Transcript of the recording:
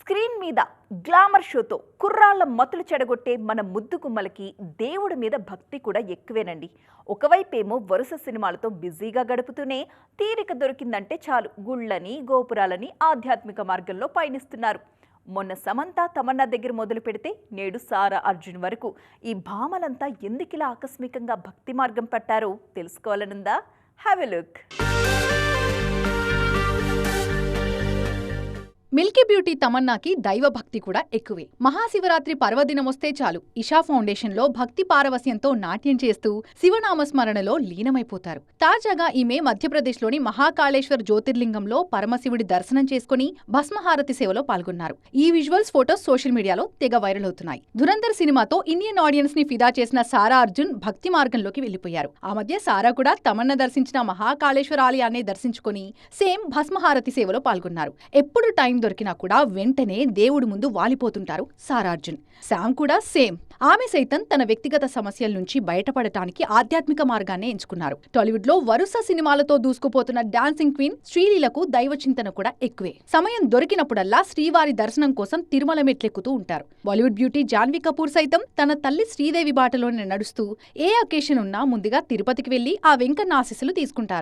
Screen మీద glamour షోతో కుర్రాళ్ళ మతులు చెడగొట్టే మన ముద్దు గుమ్మలకి దేవుడి మీద భక్తి కూడా ఎక్కువేనండి. ఒకవైపేమో వరుస సినిమాలతో బిజీగా గడుపుతూనే తీరిక దొరికిందంటే చాలు గుళ్ళని గోపురాలని ఆధ్యాత్మిక మార్గంలో పయనిస్తున్నారు. మొన్న సమంత తమన్నా దగ్గర మొదలు పెడితే నేడు సారా అర్జున్ వరకు ఈ భామలంతా ఎందుకిలా ఆకస్మికంగా భక్తి మార్గం పట్టారో తెలుసుకోవాలనుందా? Have a look. Milky beauty తమన్నాకి దైవభక్తి కూడా ఎక్కువే. మహాశివరాత్రి పర్వదినమొస్తే చాలు ఇషా ఫౌండేషన్లో భక్తి పారవస్యంతో నాట్యం చేస్తూ శివనామస్మరణలో లీనమైపోతారు. తాజాగా ఈమె మధ్యప్రదేశ్లోని మహాకాళేశ్వర్ జ్యోతిర్లింగంలో పరమశివుడి దర్శనం చేసుకుని భస్మహారతి సేవలో పాల్గొన్నారు. ఈ విజువల్స్ ఫోటోస్ సోషల్ మీడియాలో తెగ వైరల్ అవుతున్నాయి. ధురంధర్ సినిమాతో ఇండియన్ ఆడియన్స్ ని ఫిదా చేసిన సారా అర్జున్ భక్తి మార్గంలోకి వెళ్లిపోయారు. ఆ మధ్య సారా కూడా తమన్నా దర్శించిన మహాకాళేశ్వర ఆలయాన్ని దర్శించుకుని సేమ్ భస్మహారతి సేవలో పాల్గొన్నారు. ఎప్పుడు టైం దొరికినా కూడా వెంటనే దేవుడి ముందు వాలిపోతుంటారు సారా అర్జున్. శామ్ కూడా సేమ్. ఆమె సైతం తన వ్యక్తిగత సమస్యల నుంచి బయటపడటానికి ఆధ్యాత్మిక మార్గాన్ని ఎంచుకున్నారు. టాలీవుడ్ లో వరుస సినిమాలతో దూసుకుపోతున్న డాన్సింగ్ క్వీన్ శ్రీలీలకు దైవ చింతన కూడా ఎక్కువే. సమయం దొరికినప్పుడల్లా శ్రీవారి దర్శనం కోసం తిరుమల మెట్లెక్కుతూ ఉంటారు. బాలీవుడ్ బ్యూటీ జాన్వీ కపూర్ సైతం తన తల్లి శ్రీదేవి బాటలోనే నడుస్తూ ఏ అకేషన్ ఉన్నా ముందుగా తిరుపతికి వెళ్లి ఆ వెంకన్న ఆశీస్సులు తీసుకుంటారు.